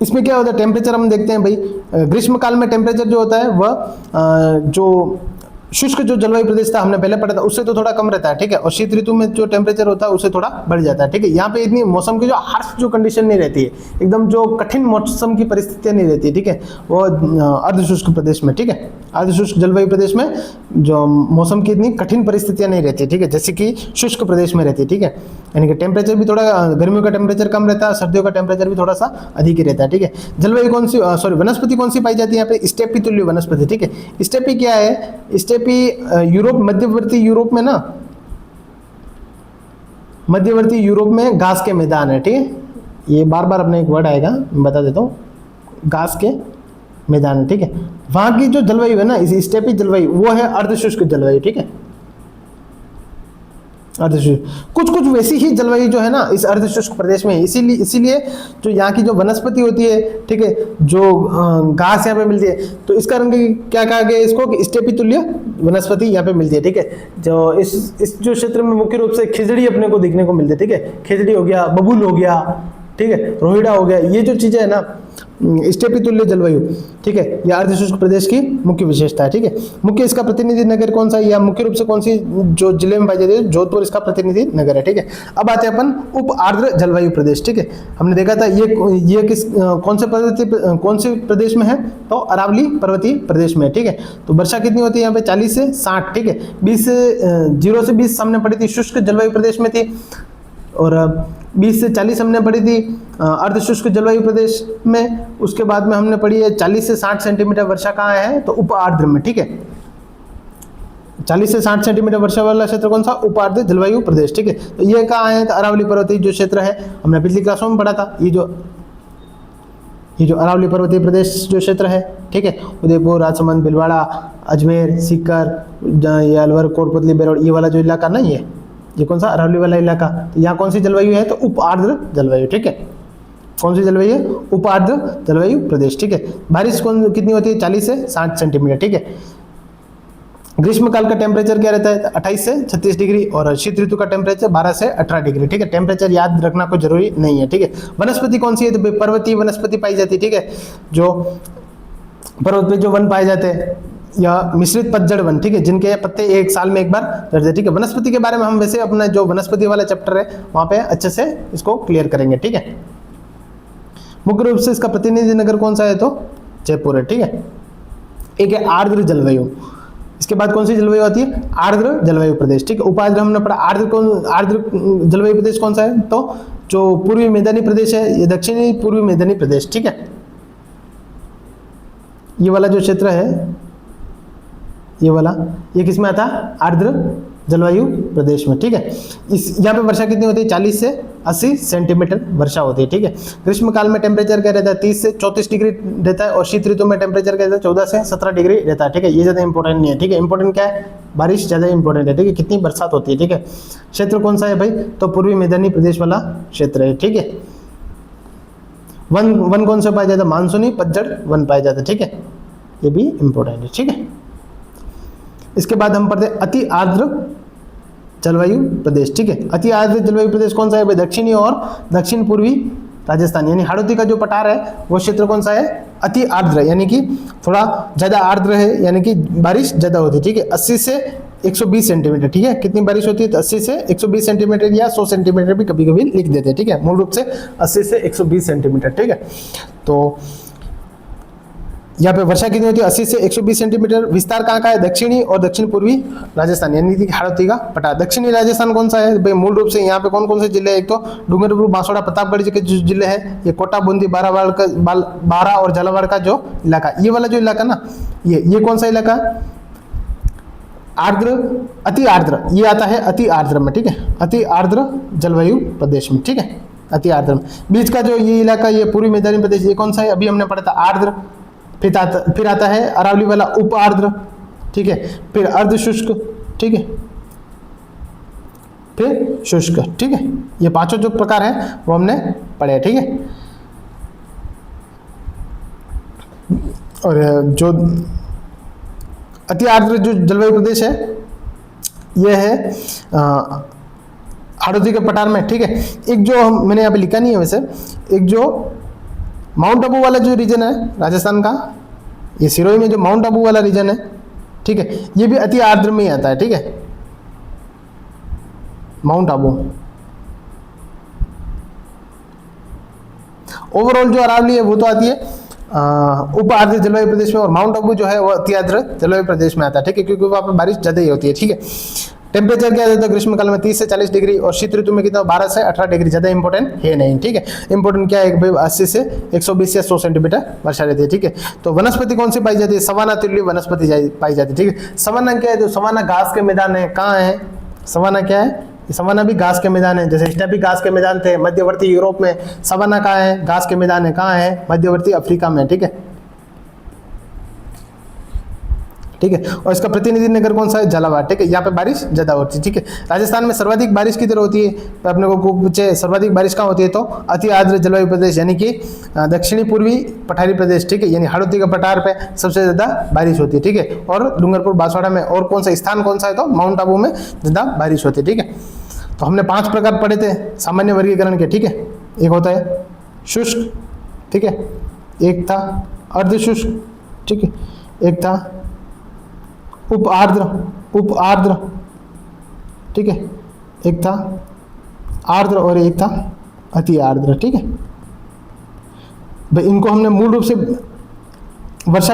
इसमें क्या होता है? टेम्परेचर हम देखते हैं भाई, ग्रीष्म काल में टेम्परेचर जो होता है वह जो शुष्क जो जलवायु प्रदेश था हमने पहले पढ़ा था उससे तो थोड़ा कम रहता है, ठीक है। और शीत ऋतु में जो टेम्परेचर होता है उससे थोड़ा बढ़ जाता है, ठीक है। यहाँ पे इतनी मौसम की जो हार्श जो कंडीशन नहीं रहती है, एकदम जो कठिन मौसम की परिस्थितियाँ नहीं रहती है, ठीक है, वो अर्धशुष्क प्रदेश में, ठीक है। अर्धशुष्क जलवायु प्रदेश में जो मौसम की इतनी कठिन परिस्थितियाँ नहीं रहती, ठीक है, जैसे कि शुष्क प्रदेश में रहती है, ठीक है। यानी कि टेम्परेचर भी थोड़ा, गर्मियों का टेम्परेचर कम रहता है, सर्दियों का टेम्परेचर भी थोड़ा सा अधिक ही रहता है, ठीक है। जलवायु कौन सी, वनस्पति कौन सी पाई जाती है यहाँ पे? स्टेपी तुल्य वनस्पति, ठीक है। स्टेपी क्या है? स्टेपी यूरोप, मध्यवर्ती यूरोप में ना, मध्यवर्ती यूरोप में घास के मैदान है, ठीक है। ये बार बार अपना एक वर्ड आएगा, मैं बता देता हूँ, घास के मैदान है, ठीक है। वहां की जो जलवायु है ना, इस स्टेपी जलवायु, वो है अर्धशुष्क जलवायु, ठीक है। अर्धशुष्क, कुछ वैसी ही जलवायु जो है ना इस अर्धशुष्क प्रदेश में, इसीलिए जो यहाँ की जो वनस्पति होती है, ठीक है, जो घास यहाँ पे मिलती है, तो इसका रंग क्या कहा गया इसको? कि स्टेपी तुल्य वनस्पति यहाँ पे मिलती है, ठीक है। जो इस जो क्षेत्र में मुख्य रूप से खिजड़ी अपने को देखने को मिलती है, ठीक है। खिजड़ी हो गया, बबूल हो गया, ठीक है, रोहिड़ा हो गया, ये जो चीजें है ना स्टेपी तुल्य जलवायु, ठीक है, यह अर्धशुष्क प्रदेश की मुख्य विशेषता है, ठीक है। मुख्य इसका प्रतिनिधि नगर कौन सा है, या मुख्य रूप से कौन सी जो जिले में पाई जाती है? जोधपुर इसका प्रतिनिधि नगर है, ठीक है। अब आते हैं अपन उप आर्द्र जलवायु प्रदेश, ठीक है। हमने देखा था ये किस कौन से प्रदेश में है? तो अरावली पर्वतीय प्रदेश में, ठीक है। तो वर्षा कितनी होती है यहाँ पे? 40 से 60, ठीक है। 0 से 20 हमने पढ़ी थी शुष्क जलवायु प्रदेश में थी, और 20 से 40 हमने पढ़ी थी अर्धशुष्क जलवायु प्रदेश में। उसके बाद में हमने पढ़ी है 40 से 60 सेंटीमीटर वर्षा कहाँ है? तो उप आर्द्र में, ठीक है। 40 से 60 सेंटीमीटर वर्षा वाला क्षेत्र कौन सा? उप आर्द्र जलवायु प्रदेश, ठीक है। तो ये कहाँ है? तो अरावली पर्वतीय जो क्षेत्र है, हमने पिछली क्लासों में पढ़ा था। ये जो अरावली पर्वतीय प्रदेश जो क्षेत्र है, ठीक है, उदयपुर, राजसमंद, भीलवाड़ा, अजमेर, सीकर, ये अलवर, कोटपुतली, बेरोड, ये वाला जो इलाका ना, ये कौन सा? अरावली वाला इलाका। तो यहाँ कौन सी जलवायु है? तो उप आर्द्र जलवायु, ठीक है। कौन सी जलवायु है? उप आर्द्र जलवायु प्रदेश, ठीक है। बारिश कितनी होती है? 40 से 60 सेंटीमीटर, ठीक है। ग्रीष्म काल का टेम्परेचर क्या रहता है? 28 से 36 डिग्री, और शीत ऋतु का टेम्परेचर 12 से 18 डिग्री, ठीक है। टेम्परेचर याद रखना कोई जरूरी नहीं है, ठीक है। वनस्पति कौन सी है? तो पर्वतीय वनस्पति पाई जाती है, ठीक है। जो पर्वत पे जो वन पाए जाते हैं, या मिश्रित पतझड़ वन, ठीक है, जिनके पत्ते एक साल में एक बार झड़ते, ठीक है। वनस्पति के बारे में हम वैसे अपना जो वनस्पति वाला चैप्टर है वहां पे अच्छे से इसको क्लियर करेंगे, ठीक है। मुख्य रूप से इसका प्रतिनिधि नगर कौन सा है? तो जयपुर है, ठीक है। एक है आर्द्र जलवायु, इसके बाद कौन सी जलवायु आती है? आर्द्र जलवायु प्रदेश, ठीक है। उपार्द्र हमने पढ़ा। आर्द्र जलवायु प्रदेश कौन सा है? तो जो पूर्वी मैदानी प्रदेश है, ये दक्षिणी पूर्वी मैदानी प्रदेश, ठीक है। ये वाला जो क्षेत्र है, ये वाला, ये किसमें आता है? आर्द्र जलवायु प्रदेश में, ठीक है। यहाँ पे वर्षा कितनी होती है? 40 से 80 सेंटीमीटर वर्षा होती है, ठीक है। ग्रीष्म काल में टेम्परेचर क्या रहता है? 30 से 34 डिग्री रहता है, और शीत ऋतु में टेम्परेचर क्या रहता है? 14 से 17 डिग्री रहता है, ठीक है। ये ज्यादा इंपॉर्टेंट नहीं है, ठीक है। इंपॉर्टेंट क्या है? बारिश ज्यादा इंपॉर्टेंट है, ठीक है, कितनी बरसात होती है, ठीक है। क्षेत्र कौन सा है भाई? तो पूर्वी मैदानी प्रदेश वाला क्षेत्र है, ठीक है। वन कौन सा पाया जाता है? मानसूनी पतझड़ वन पाया जाता है, ठीक है। ये भी इंपॉर्टेंट है, ठीक है। इसके बाद हम पढ़ते हैं अति आर्द्र जलवायु प्रदेश, ठीक है। अति आर्द्र जलवायु प्रदेश कौन सा है भाई? दक्षिणी और दक्षिण पूर्वी राजस्थान, यानी हाड़ौती का जो पठार है वो क्षेत्र कौन सा है? अति आर्द्र यानी कि थोड़ा ज़्यादा आर्द्र है, यानी कि बारिश ज़्यादा होती है, ठीक है। 80 से 120 सेंटीमीटर, ठीक है। कितनी बारिश होती है? तो 80 से 120 सेंटीमीटर या 100 सेंटीमीटर भी कभी कभी लिख देते हैं, ठीक है। मूल रूप से 80 से 120 सेंटीमीटर, ठीक है। तो यहाँ पे वर्षा कितनी होती है? 80 से 120 सेंटीमीटर। विस्तार कहाँ का है? दक्षिणी और दक्षिण पूर्वी राजस्थान, यानी कि हाड़ौती का पठार। दक्षिणी राजस्थान कौन सा है भाई? मूल रूप से यहाँ पे कौन कौन से जिले हैं? एक तो डूंगरपुर, बांसवाड़ा, प्रतापगढ़ के जो जिले हैं, ये कोटा, बूंदी, बारा और झालावाड़ का जो इलाका, ये वाला जो इलाका ना, ये कौन सा इलाका? आर्द्र, अति आर्द्र, ये आता है अति आर्द्र में, ठीक है। अति आर्द्र जलवायु प्रदेश में, ठीक है, अति आर्द्र में। बीच का जो ये इलाका, ये पूर्वी मैदानी प्रदेश, ये कौन सा है? अभी हमने पढ़ा था आर्द्र। फिर आता है अरावली वाला उप आर्द्र, ठीक है। फिर अर्ध शुष्क, ठीक है, फिर शुष्क, ठीक है। ये पांचों जो प्रकार हैं वो हमने पढ़े, ठीक है। और जो अति आर्द्र जो जलवायु प्रदेश है, यह है हाड़ौती के पठार में, ठीक है। एक जो मैंने यहाँ पे लिखा नहीं है वैसे, एक जो माउंट आबू वाला जो रीजन है राजस्थान का, ये सिरोही में जो माउंट आबू वाला रीजन है, ठीक है, ये भी अति आर्द्र में ही आता है, ठीक है। माउंट आबू। ओवरऑल जो अरावली है वो तो आती है उप आर्द्र जलवायु प्रदेश में, और माउंट आबू जो है वो अति आर्द्र जलवायु प्रदेश में आता है, ठीक है, क्योंकि वहाँ पे बारिश ज्यादा ही होती है, ठीक है। टेम्परेचर क्या रहता है ग्रीष्मकाल में? 30 से 40 डिग्री, और शीत ऋतु में कितना? 12 से 18 डिग्री। ज्यादा इंपॉर्टेंट है नहीं, ठीक है। इंपॉर्टेंट क्या है भाई? 80 से 120 या 100 सेंटीमीटर वर्षा रहती है, ठीक है। तो वनस्पति कौन सी पाई जाती है? सवाना तुल्य वनस्पति पाई जाती है, ठीक है। सवाना क्या है? तो सवाना घास के मैदान है। कहाँ है सवाना? क्या है? सवाना भी घास के मैदान है, जैसे स्टेपी घास के मैदान थे मध्यवर्ती यूरोप में, सवाना कहाँ है? घास के मैदान है। कहाँ है? मध्यवर्ती अफ्रीका में, ठीक है, ठीक है। और इसका प्रतिनिधि नगर कौन सा है? झालावाड़, ठीक है। यहाँ पे बारिश ज्यादा होती है, ठीक है। राजस्थान में सर्वाधिक बारिश किधर होती है? तो अपने को पूछे सर्वाधिक बारिश कहाँ होती है? तो अति आर्द्र जलवायु प्रदेश, यानी कि दक्षिणी पूर्वी पठारी प्रदेश, ठीक है, यानी हाड़ौती का पठार पे सबसे ज्यादा बारिश होती है, ठीक है। और डूंगरपुर, बांसवाड़ा में, और कौन सा स्थान कौन सा है? तो माउंट आबू में ज्यादा बारिश होती है, ठीक है। तो हमने 5 प्रकार पढ़े थे सामान्य वर्गीकरण के, ठीक है। एक होता है शुष्क, ठीक है, एक था अर्ध शुष्क, ठीक है, एक था उप आर्द्र, ठीक है, एक था आर्द्र और एक था अति आर्द्र, ठीक है। भाई इनको हमने मूल रूप से वर्षा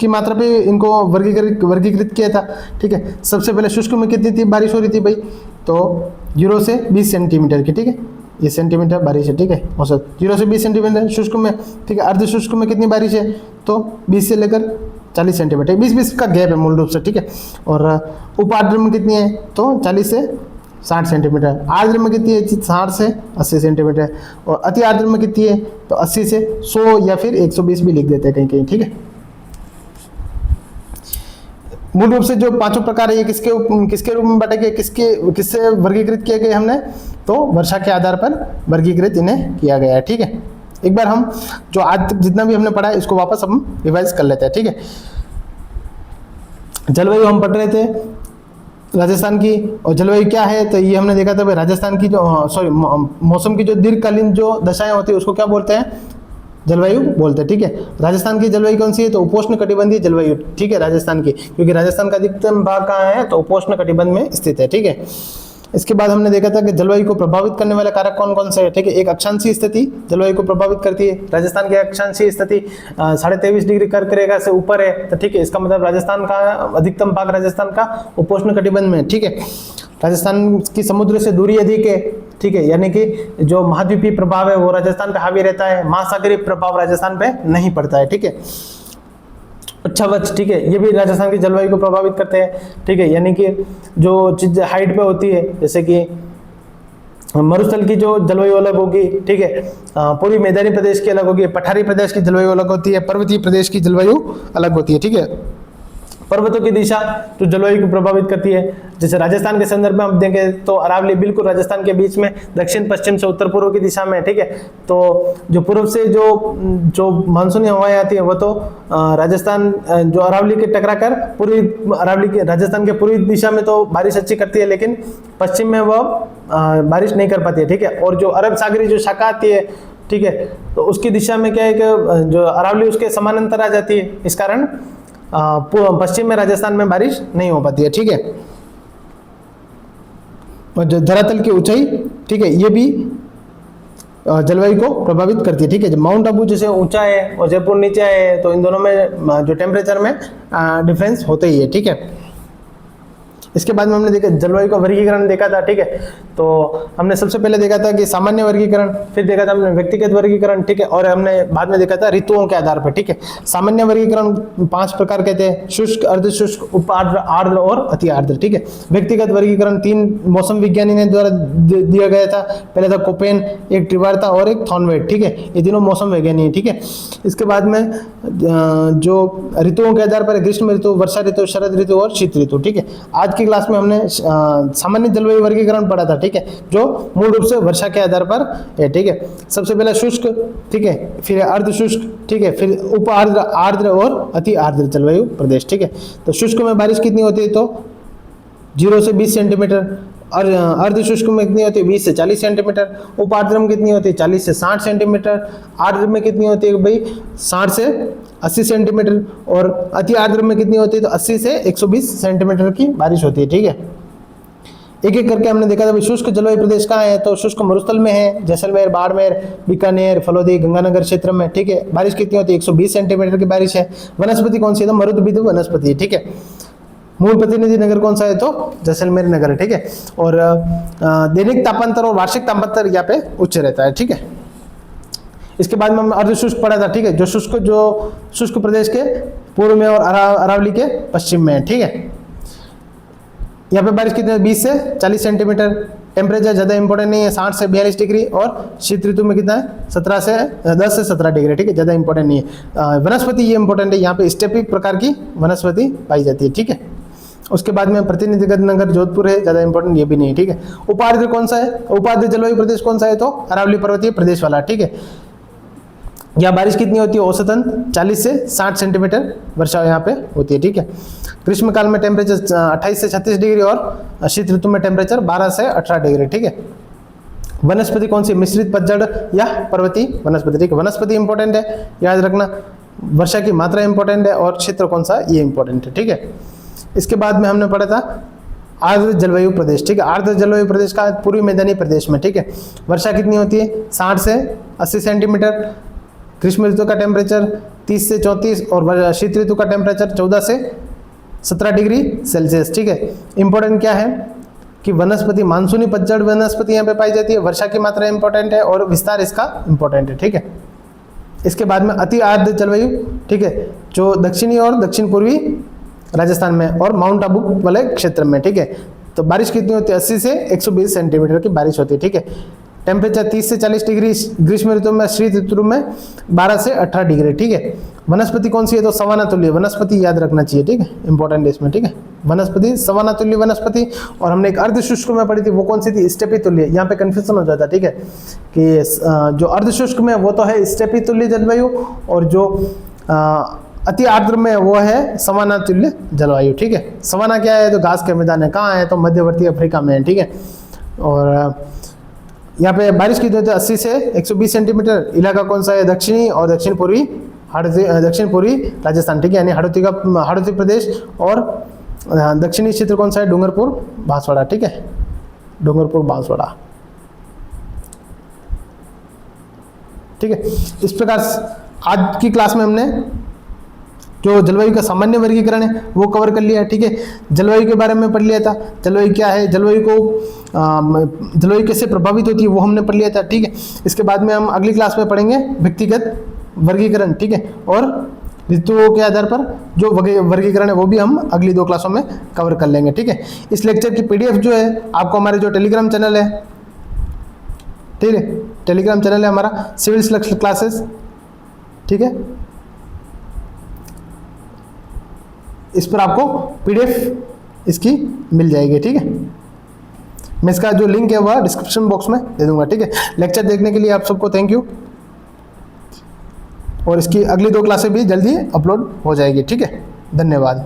की मात्रा पे इनको वर्गीकृत किया था, ठीक है। सबसे पहले शुष्क में कितनी थी बारिश हो रही थी भाई? तो 0 से 20 सेंटीमीटर की, ठीक है, ये सेंटीमीटर बारिश है, ठीक है, औसत 0 से 20 सेंटीमीटर शुष्क में, ठीक है। अर्ध शुष्क में कितनी बारिश है? तो 20 से लेकर 40 सेंटीमीटर, 20-20 का गैप है मूल रूप से, ठीक है। और उप आर्द्र में कितनी है? तो 40 से 60 सेंटीमीटर। आर्द्र में कितनी है? 60 से 80 सेंटीमीटर। और अति आर्द्र में कितनी है? तो 80 से 100 या फिर 120 भी लिख देते हैं कहीं कहीं, ठीक है। मूल रूप से जो पांचों प्रकार है ये किसके रूप में बांटे गए? किससे वर्गीकृत किए गए हमने? तो वर्षा के आधार पर वर्गीकृत इन्हें किया गया है, ठीक है। एक बार हम जो आज तक जितना भी हमने पढ़ा है इसको वापस हम रिवाइज कर लेते हैं, ठीक है। जलवायु हम पढ़ रहे थे राजस्थान की, और जलवायु क्या है? तो ये हमने देखा था भाई राजस्थान की जो मौसम की जो दीर्घकालीन जो दशाएं होती है उसको क्या बोलते हैं? जलवायु बोलते हैं, ठीक है। राजस्थान की जलवायु कौन सी है? तो उपोष्ण कटिबंधीय जलवायु, ठीक है, राजस्थान की, क्योंकि राजस्थान का अधिकतम भाग कहाँ है? तो उपोष्ण कटिबंध में स्थित है, ठीक है। इसके बाद हमने देखा था कि जलवायु को प्रभावित करने वाले कारक कौन कौन से है, ठीक है। एक अक्षांशीय स्थिति जलवायु को प्रभावित करती है। राजस्थान की अक्षांशीय स्थिति 23.5 डिग्री कर्क रेखा से ऊपर है, तो ठीक है, इसका मतलब राजस्थान का अधिकतम भाग राजस्थान का उपोष्ण कटिबंध में, ठीक है। राजस्थान की समुद्र से दूरी अधिक है, ठीक है, यानी कि जो महाद्वीपीय प्रभाव है वो राजस्थान पे हावी रहता है, महासागरीय प्रभाव राजस्थान पे नहीं पड़ता है, ठीक है। अच्छा वच, ठीक है, ये भी राजस्थान की जलवायु को प्रभावित करते हैं, ठीक है, यानी कि जो चीज हाइट पे होती है, जैसे कि मरुस्थल की जो जलवायु अलग होगी, ठीक है, पूर्वी मैदानी प्रदेश की अलग होगी, पठारी प्रदेश की जलवायु अलग होती है, पर्वतीय प्रदेश की जलवायु अलग होती है, ठीक है। पर्वतों की दिशा जो जलवायु को प्रभावित करती है, जैसे राजस्थान के संदर्भ में हम देखें तो अरावली बिल्कुल राजस्थान के बीच में दक्षिण पश्चिम से उत्तर पूर्व की दिशा में, ठीक है। तो जो पूर्व से जो मानसूनी हवाएं आती है वो तो राजस्थान जो अरावली के टकराकर पूर्वी अरावली के राजस्थान के पूर्वी दिशा में तो बारिश अच्छी करती है, लेकिन पश्चिम में वो बारिश नहीं कर पाती है, ठीक है। और जो अरब सागरी जो शाखा आती है ठीक है, तो उसकी दिशा में क्या है कि जो अरावली उसके समानांतर आ जाती है, इस कारण पश्चिम में राजस्थान में बारिश नहीं हो पाती है। ठीक है, और जो धरातल की ऊंचाई, ठीक है, ये भी जलवायु को प्रभावित करती है। ठीक है, जब माउंट आबू जैसे ऊंचा है और जयपुर नीचे है तो इन दोनों में जो टेम्परेचर में डिफरेंस होते ही है। ठीक है, इसके बाद में हमने देखा जलवायु का वर्गीकरण देखा था। ठीक है, तो हमने सबसे पहले देखा था कि सामान्य वर्गीकरण, फिर देखा था हमने व्यक्तिगत वर्गीकरण। ठीक है, और हमने बाद में देखा था ऋतुओं के आधार पर। ठीक है, सामान्य वर्गीकरण 5 प्रकार के थे, शुष्क, अर्धशुष्क, उप आर्द्र, आर्द्र और अति आर्द्र। ठीक है, व्यक्तिगत वर्गीकरण 3 मौसम विज्ञानी ने द्वारा दिया गया था। पहले था कोपेन, एक ट्रिवार था और एक थॉर्नवेट। ठीक है, ये तीनों मौसम विज्ञानी है। ठीक है, इसके बाद में जो ऋतुओं के आधार पर ग्रीष्म ऋतु, वर्षा ऋतु, शरद ऋतु और शीत ऋतु। ठीक है, आज की क्लास में हमने सामान्य जलवायु वर्गीकरण पढ़ा था। ठीक है, जो मूल रूप से वर्षा के आधार पर है। ठीक है, सबसे पहले शुष्क, ठीक है, फिर अर्ध शुष्क, ठीक है, फिर उप आर्द्र, आर्द्र और अति आर्द्र जलवायु प्रदेश। ठीक है, तो शुष्क में बारिश कितनी होती है, तो 0 से 20 सेंटीमीटर, और अर्ध शुष्क में कितनी होती है, 20 से 40 सेंटीमीटर, उप आर्द्र में कितनी होती है, 40 से 60 सेंटीमीटर, आर्द्र में कितनी होती है भाई, 60 से 80 सेंटीमीटर, और अति आर्द्र में कितनी होती है, तो 80 से 120 सेंटीमीटर की बारिश होती है। ठीक है, एक एक करके हमने देखा था भाई शुष्क जलवायु प्रदेश कहाँ है, तो शुष्क मरुस्थल में है, जैसलमेर, बाड़मेर, बीकानेर, फलोदी, गंगानगर क्षेत्र में। ठीक है, बारिश कितनी होती है, 120 सेंटीमीटर की बारिश है। वनस्पति कौन सी है, तो मरुद्भिद वनस्पति है। ठीक है, मूल प्रतिनिधि नगर कौन सा है, तो जैसलमेर नगर है। ठीक है, और दैनिक तापांतर और वार्षिक तापांतर यहाँ पे उच्च रहता है। ठीक है, इसके बाद में हम अर्धशुष्क पढ़ा था। ठीक है, जो शुष्क प्रदेश के पूर्व में और अरावली के पश्चिम में है। ठीक है, यहाँ पे बारिश कितनी है, 20 से 40 सेंटीमीटर, टेम्परेचर ज़्यादा इंपॉर्टेंट नहीं है, 60 से 42 डिग्री, और शीत ऋतु में कितना है, 10 से 17 डिग्री। ठीक है, ज़्यादा इंपॉर्टेंट नहीं है। वनस्पति ये इंपॉर्टेंट है, यहाँ पे स्टेपी प्रकार की वनस्पति पाई जाती है। ठीक है, उसके बाद में प्रतिनिधिगत नगर जोधपुर है, ज़्यादा इंपॉर्टेंट ये भी नहीं है। ठीक है, उपार्द्र कौन सा है, उपार्द्र जलवायु प्रदेश कौन सा है, तो अरावली पर्वतीय प्रदेश वाला। ठीक है, यहाँ बारिश कितनी होती है, औसतन 40 से 60 सेंटीमीटर वर्षा यहाँ पे होती है। ठीक है, ग्रीष्म काल में टेम्परेचर 28 से 36 डिग्री, और शीत ऋतु में टेम्परेचर 12 से 18 डिग्री। ठीक है, वनस्पति कौन सी, मिश्रित पतझड़ या पर्वतीय वनस्पति। ठीक है, वनस्पति इंपॉर्टेंट है, याद रखना। वर्षा की मात्रा इंपॉर्टेंट है, और क्षेत्र कौन सा, ये इंपॉर्टेंट है। ठीक है, इसके बाद में हमने पढ़ा था आर्द्र जलवायु प्रदेश। ठीक है, आर्द्र जलवायु प्रदेश का पूर्वी मैदानी प्रदेश में। ठीक है, वर्षा कितनी होती है, 60 से 80 सेंटीमीटर, ग्रीष्म ऋतु का टेम्परेचर 30 से 34, और शीत ऋतु का टेम्परेचर 14 से 17 डिग्री सेल्सियस। ठीक है, इंपॉर्टेंट क्या है कि वनस्पति मानसूनी पतझड़ वनस्पति यहाँ पे पाई जाती है, वर्षा की मात्रा इंपॉर्टेंट है, और विस्तार इसका इंपॉर्टेंट है। ठीक है, इसके बाद में अति आर्द्र जलवायु। ठीक है, जो दक्षिणी और दक्षिण पूर्वी राजस्थान में और माउंट आबू वाले क्षेत्र में। ठीक है, तो बारिश कितनी होती है, 80 से 120 सेंटीमीटर की बारिश होती है। ठीक है, टेम्परेचर 30 से 40 डिग्री ग्रीष्म ऋतु में, शीत ऋतु में 12 से 18 डिग्री। ठीक है, वनस्पति कौन सी है, तो सवाना तुल्य वनस्पति याद रखना चाहिए। ठीक है, इंपॉर्टेंट है इसमें। ठीक है, वनस्पति सवाना तुल्य वनस्पति, और हमने एक अर्धशुष्क में पढ़ी थी, वो कौन सी थी, स्टेपी तुल्य। यहाँ पे कंफ्यूजन हो जाता है। ठीक है, कि जो अर्धशुष्क में वो तो है स्टेपी तुल्य जलवायु, और जो अति आर्द्र में वो है सवाना तुल्य जलवायु। ठीक है, सवाना क्या है, तो घास के मैदान है, कहाँ है, तो मध्यवर्ती अफ्रीका में है। ठीक है, और यहाँ पे बारिश की जो 80 से 120 सेंटीमीटर, इलाका कौन सा है, दक्षिणी और दक्षिण पूर्वी दक्षिण पूर्वी राजस्थान। ठीक है, यानी हाड़ौती प्रदेश, और दक्षिणी क्षेत्र कौन सा है, डूंगरपुर बांसवाड़ा। ठीक है, डूंगरपुर बांसवाड़ा। ठीक है, इस प्रकार आज की क्लास में हमने जो जलवायु का सामान्य वर्गीकरण है वो कवर कर लिया। ठीक है, जलवायु के बारे में पढ़ लिया था, जलवायु क्या है, जलवायु कैसे प्रभावित होती है वो हमने पढ़ लिया था। ठीक है, इसके बाद में हम अगली क्लास में पढ़ेंगे व्यक्तिगत वर्गीकरण। ठीक है, और ऋतुओं के आधार पर जो वर्गीकरण है वो भी हम अगली 2 क्लासों में कवर कर लेंगे। ठीक है, इस लेक्चर की PDF जो है आपको हमारे जो टेलीग्राम चैनल है, ठीक है, टेलीग्राम चैनल है हमारा सिविल सिलेक्शन क्लासेस। ठीक है, इस पर आपको PDF इसकी मिल जाएगी। ठीक है, मैं इसका जो लिंक है वह डिस्क्रिप्शन बॉक्स में दे दूंगा। ठीक है, लेक्चर देखने के लिए आप सबको थैंक यू, और इसकी अगली 2 क्लासें भी जल्दी अपलोड हो जाएगी। ठीक है, धन्यवाद।